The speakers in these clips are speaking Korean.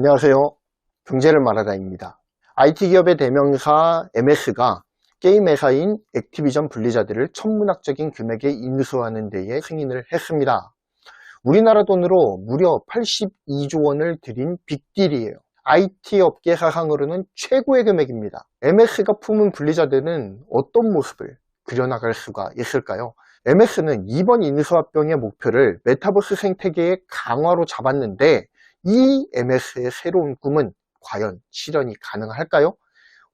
안녕하세요. 경제를 말하다입니다. IT 기업의 대명사 MS가 게임 회사인 액티비전 블리자드를 천문학적인 금액에 인수하는 데에 승인을 했습니다. 우리나라 돈으로 무려 82조 원을 들인 빅딜이에요. IT 업계 사상으로는 최고의 금액입니다. MS가 품은 블리자드는 어떤 모습을 그려나갈 수가 있을까요? MS는 이번 인수합병의 목표를 메타버스 생태계의 강화로 잡았는데 이 MS의 새로운 꿈은 과연 실현이 가능할까요?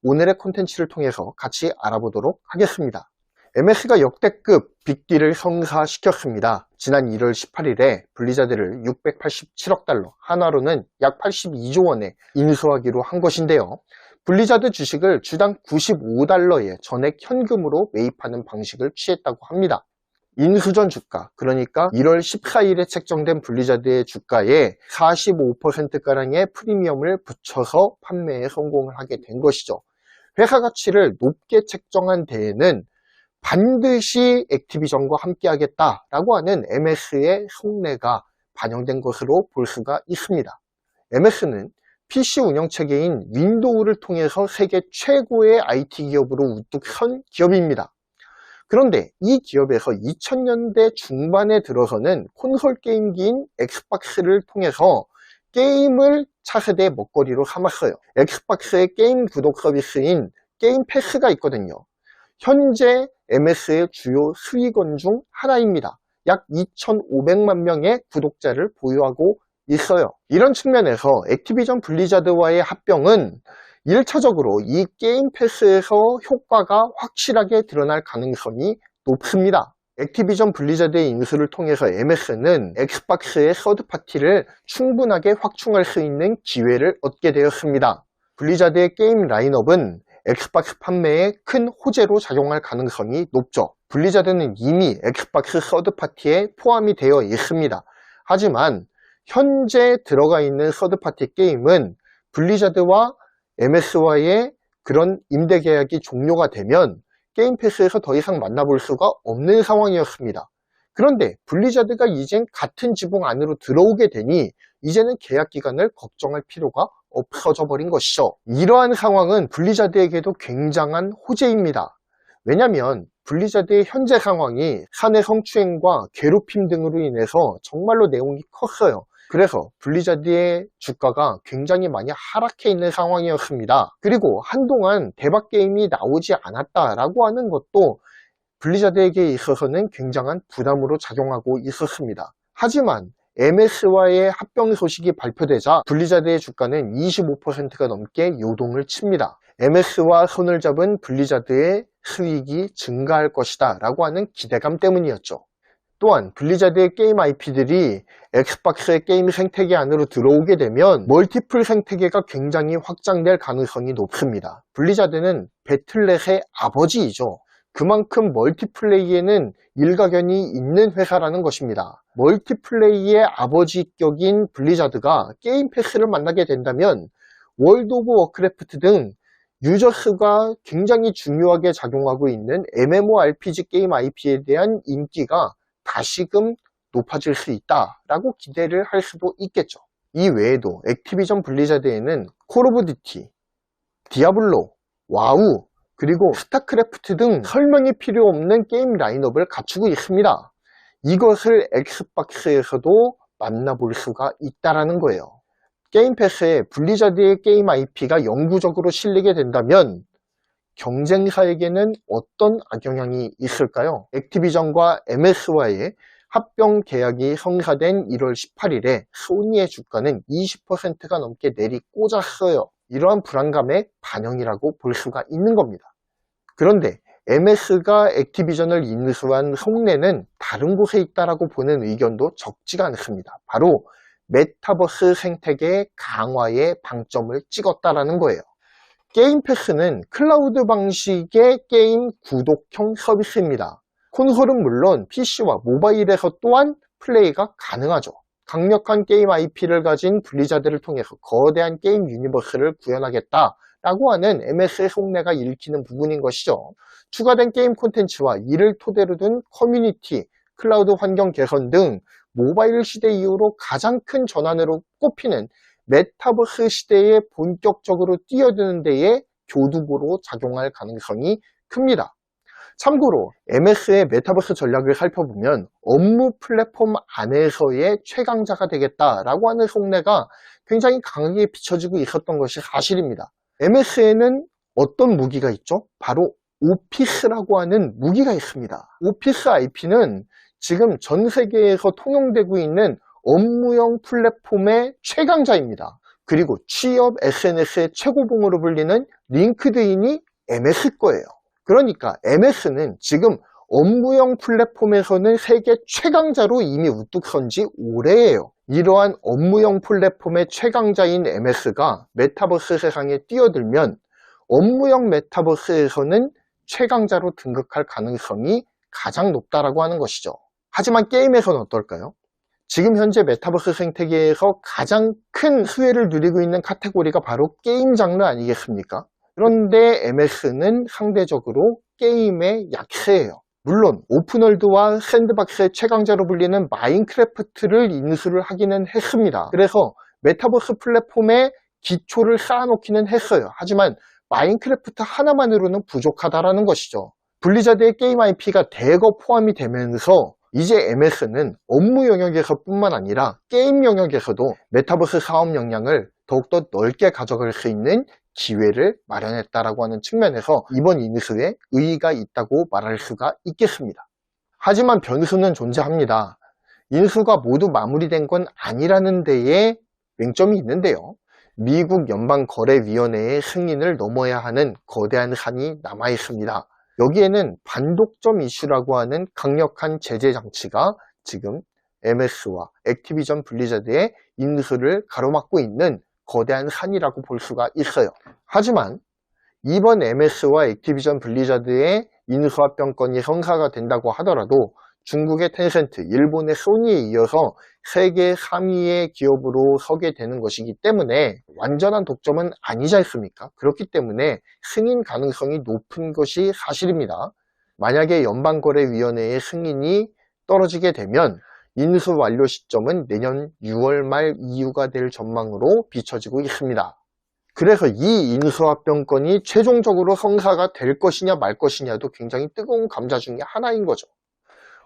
오늘의 콘텐츠를 통해서 같이 알아보도록 하겠습니다. MS가 역대급 빅딜을 성사시켰습니다. 지난 1월 18일에 블리자드를 687억 달러, 한화로는 약 82조 원에 인수하기로 한 것인데요. 블리자드 주식을 주당 95달러에 전액 현금으로 매입하는 방식을 취했다고 합니다. 인수전 주가, 그러니까 1월 14일에 책정된 블리자드의 주가에 45%가량의 프리미엄을 붙여서 판매에 성공을 하게 된 것이죠. 회사 가치를 높게 책정한 데에는 반드시 액티비전과 함께 하겠다라고 하는 MS의 속내가 반영된 것으로 볼 수가 있습니다. MS는 PC 운영체계인 윈도우를 통해서 세계 최고의 IT 기업으로 우뚝 선 기업입니다. 그런데 이 기업에서 2000년대 중반에 들어서는 콘솔 게임기인 엑스박스를 통해서 게임을 차세대 먹거리로 삼았어요. 엑스박스의 게임 구독 서비스인 게임 패스가 있거든요. 현재 MS의 주요 수익원 중 하나입니다. 약 2,500만 명의 구독자를 보유하고 있어요. 이런 측면에서 액티비전 블리자드와의 합병은 1차적으로 이 게임 패스에서 효과가 확실하게 드러날 가능성이 높습니다. 액티비전 블리자드의 인수를 통해서 MS는 엑스박스의 서드파티를 충분하게 확충할 수 있는 기회를 얻게 되었습니다. 블리자드의 게임 라인업은 엑스박스 판매에 큰 호재로 작용할 가능성이 높죠. 블리자드는 이미 엑스박스 서드파티에 포함이 되어 있습니다. 하지만 현재 들어가 있는 서드파티 게임은 블리자드와 MS와의 그런 임대 계약이 종료가 되면 게임 패스에서 더 이상 만나볼 수가 없는 상황이었습니다. 그런데 블리자드가 이젠 같은 지붕 안으로 들어오게 되니 이제는 계약 기간을 걱정할 필요가 없어져 버린 것이죠. 이러한 상황은 블리자드에게도 굉장한 호재입니다. 왜냐하면 블리자드의 현재 상황이 사내 성추행과 괴롭힘 등으로 인해서 정말로 내용이 컸어요. 그래서 블리자드의 주가가 굉장히 많이 하락해 있는 상황이었습니다. 그리고 한동안 대박 게임이 나오지 않았다라고 하는 것도 블리자드에게 있어서는 굉장한 부담으로 작용하고 있었습니다. 하지만 MS와의 합병 소식이 발표되자 블리자드의 주가는 25%가 넘게 요동을 칩니다. MS와 손을 잡은 블리자드의 수익이 증가할 것이다 라고 하는 기대감 때문이었죠. 또한 블리자드의 게임 IP들이 엑스박스의 게임 생태계 안으로 들어오게 되면 멀티플 생태계가 굉장히 확장될 가능성이 높습니다. 블리자드는 배틀넷의 아버지이죠. 그만큼 멀티플레이에는 일가견이 있는 회사라는 것입니다. 멀티플레이의 아버지격인 블리자드가 게임 패스를 만나게 된다면 월드 오브 워크래프트 등 유저 수가 굉장히 중요하게 작용하고 있는 MMORPG 게임 IP에 대한 인기가 다시금 높아질 수 있다라고 기대를 할 수도 있겠죠. 이 외에도 액티비전 블리자드에는 콜 오브 듀티, 디아블로, 와우, 그리고 스타크래프트 등 설명이 필요 없는 게임 라인업을 갖추고 있습니다. 이것을 엑스박스에서도 만나볼 수가 있다는 거예요. 게임 패스에 블리자드의 게임 IP가 영구적으로 실리게 된다면 경쟁사에게는 어떤 악영향이 있을까요? 액티비전과 MS와의 합병 계약이 성사된 1월 18일에 소니의 주가는 20%가 넘게 내리꽂았어요. 이러한 불안감의 반영이라고 볼 수가 있는 겁니다. 그런데 MS가 액티비전을 인수한 속내는 다른 곳에 있다라고 보는 의견도 적지가 않습니다. 바로 메타버스 생태계 강화에 방점을 찍었다라는 거예요. 게임 패스는 클라우드 방식의 게임 구독형 서비스입니다. 콘솔은 물론 PC와 모바일에서 또한 플레이가 가능하죠. 강력한 게임 IP를 가진 블리자드를 통해서 거대한 게임 유니버스를 구현하겠다라고 하는 MS의 속내가 읽히는 부분인 것이죠. 추가된 게임 콘텐츠와 이를 토대로 둔 커뮤니티, 클라우드 환경 개선 등 모바일 시대 이후로 가장 큰 전환으로 꼽히는 메타버스 시대에 본격적으로 뛰어드는 데에 교두보로 작용할 가능성이 큽니다. 참고로 MS의 메타버스 전략을 살펴보면 업무 플랫폼 안에서의 최강자가 되겠다라고 하는 속내가 굉장히 강하게 비춰지고 있었던 것이 사실입니다. MS에는 어떤 무기가 있죠? 바로 오피스라고 하는 무기가 있습니다. 오피스 IP는 지금 전 세계에서 통용되고 있는 업무용 플랫폼의 최강자입니다. 그리고 취업 SNS의 최고봉으로 불리는 링크드인이 MS 거예요. 그러니까 MS는 지금 업무용 플랫폼에서는 세계 최강자로 이미 우뚝 선 지 오래예요. 이러한 업무용 플랫폼의 최강자인 MS가 메타버스 세상에 뛰어들면 업무용 메타버스에서는 최강자로 등극할 가능성이 가장 높다라고 하는 것이죠. 하지만 게임에서는 어떨까요? 지금 현재 메타버스 생태계에서 가장 큰 수혜를 누리고 있는 카테고리가 바로 게임 장르 아니겠습니까? 그런데 MS는 상대적으로 게임의 약세예요. 물론 오픈월드와 샌드박스의 최강자로 불리는 마인크래프트를 인수를 하기는 했습니다. 그래서 메타버스 플랫폼에 기초를 쌓아놓기는 했어요. 하지만 마인크래프트 하나만으로는 부족하다라는 것이죠. 블리자드의 게임 IP가 대거 포함이 되면서 이제 MS는 업무 영역에서 뿐만 아니라 게임 영역에서도 메타버스 사업 역량을 더욱더 넓게 가져갈 수 있는 기회를 마련했다라고 하는 측면에서 이번 인수에 의의가 있다고 말할 수가 있겠습니다. 하지만 변수는 존재합니다. 인수가 모두 마무리된 건 아니라는 데에 맹점이 있는데요. 미국 연방거래위원회의 승인을 넘어야 하는 거대한 산이 남아 있습니다. 여기에는 반독점 이슈라고 하는 강력한 제재 장치가 지금 MS와 액티비전 블리자드의 인수를 가로막고 있는 거대한 산이라고 볼 수가 있어요. 하지만 이번 MS와 액티비전 블리자드의 인수합병건이 성사가 된다고 하더라도 중국의 텐센트, 일본의 소니에 이어서 세계 3위의 기업으로 서게 되는 것이기 때문에 완전한 독점은 아니지 않습니까? 그렇기 때문에 승인 가능성이 높은 것이 사실입니다. 만약에 연방거래위원회의 승인이 떨어지게 되면 인수 완료 시점은 내년 6월 말 이후가 될 전망으로 비춰지고 있습니다. 그래서 이 인수합병건이 최종적으로 성사가 될 것이냐 말 것이냐도 굉장히 뜨거운 감자 중에 하나인 거죠.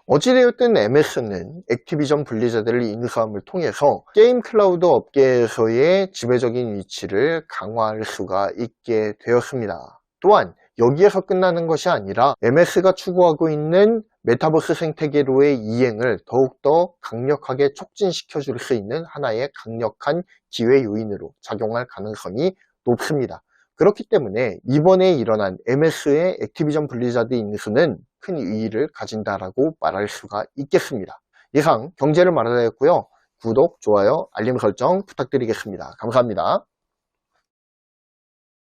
어찌되었든 MS는 액티비전 블리자드를 인수함을 통해서 게임 클라우드 업계에서의 지배적인 위치를 강화할 수가 있게 되었습니다. 또한 여기에서 끝나는 것이 아니라 MS가 추구하고 있는 메타버스 생태계로의 이행을 더욱더 강력하게 촉진시켜 줄 수 있는 하나의 강력한 기회 요인으로 작용할 가능성이 높습니다. 그렇기 때문에 이번에 일어난 MS의 액티비전 블리자드 인수는 큰 의의를 가진다라고 말할 수가 있겠습니다. 이상 경제를 말하다였고요. 구독, 좋아요, 알림 설정 부탁드리겠습니다. 감사합니다.